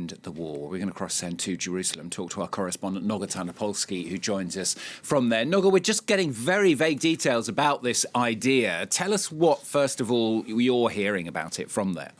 end the war. We're going to cross-send to Jerusalem, talk to our correspondent Noga Tanopolsky, who joins us from there. Noga, we're just getting very vague details about this idea. Tell us what, first of all, you're hearing about it from there.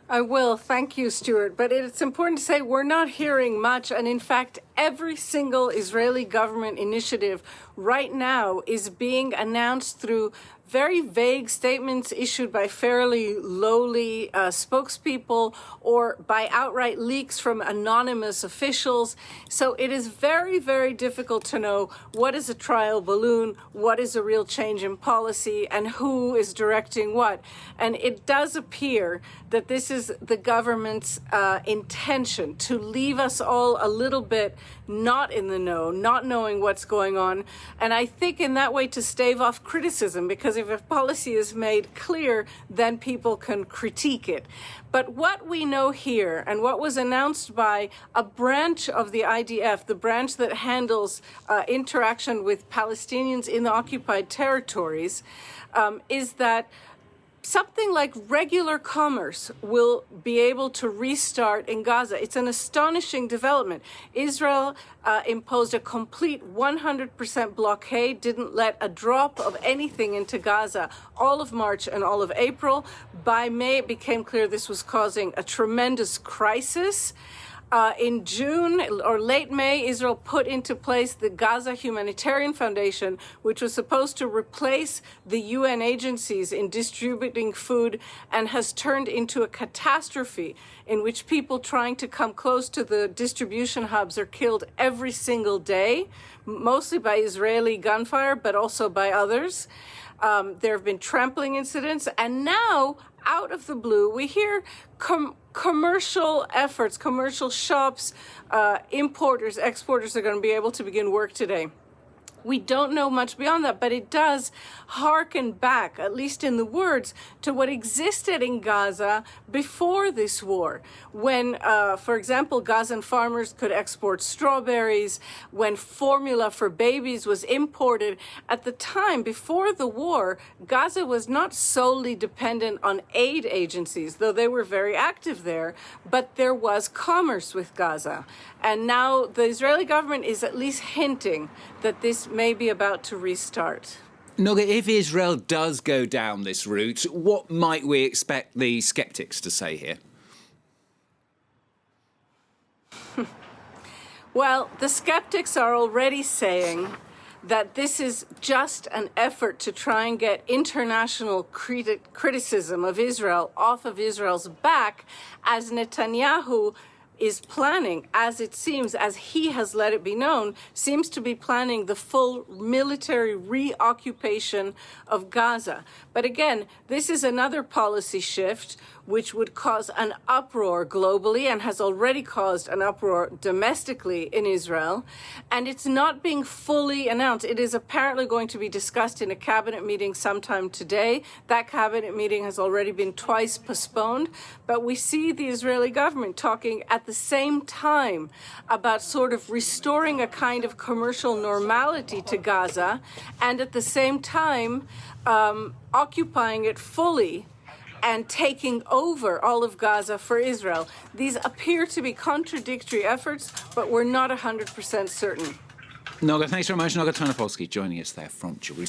I will. Thank you, Stuart. But it's important to say we're not hearing much. And in fact, every single Israeli government initiative right now is being announced through very vague statements issued by fairly lowly spokespeople or by outright leaks from anonymous officials. So it is very, very difficult to know what is a trial balloon, what is a real change in policy, and who is directing what. And it does appear that this is the government's intention to leave us all a little bit not in the know, not knowing what's going on. And I think in that way to stave off criticism, because if a policy is made clear, then people can critique it. But what we know here, and what was announced by a branch of the IDF, the branch that handles interaction with Palestinians in the occupied territories, is that something like regular commerce will be able to restart in Gaza. It's an astonishing development. Israel imposed a complete 100% blockade, didn't let a drop of anything into Gaza all of March and all of April. By May, it became clear this was causing a tremendous crisis. In June or late May, Israel put into place the Gaza Humanitarian Foundation, which was supposed to replace the UN agencies in distributing food, and has turned into a catastrophe in which people trying to come close to the distribution hubs are killed every single day, mostly by Israeli gunfire, but also by others. There have been trampling incidents, and now, out of the blue, we hear commercial efforts, commercial shops, importers, exporters are going to be able to begin work today. We don't know much beyond that, but it does harken back, at least in the words, to what existed in Gaza before this war, when, for example, Gazan farmers could export strawberries, when formula for babies was imported. At the time, before the war, Gaza was not solely dependent on aid agencies, though they were very active there, but there was commerce with Gaza. And now the Israeli government is at least hinting that this may be about to restart. Noga, if Israel does go down this route, what might we expect the skeptics to say here? Well, the skeptics are already saying that this is just an effort to try and get international criticism of Israel off of Israel's back, as Netanyahu is planning, as it seems, as he has let it be known, seems to be planning the full military reoccupation of Gaza. But again, this is another policy shift which would cause an uproar globally and has already caused an uproar domestically in Israel. And it's not being fully announced. It is apparently going to be discussed in a cabinet meeting sometime today. That cabinet meeting has already been twice postponed. But we see the Israeli government talking at the same time about sort of restoring a kind of commercial normality to Gaza, and at the same time occupying it fully and taking over all of Gaza for Israel. These appear to be contradictory efforts, but we're not 100% certain. Noga, thanks very much. Noga Tanopolsky joining us there from Jerusalem.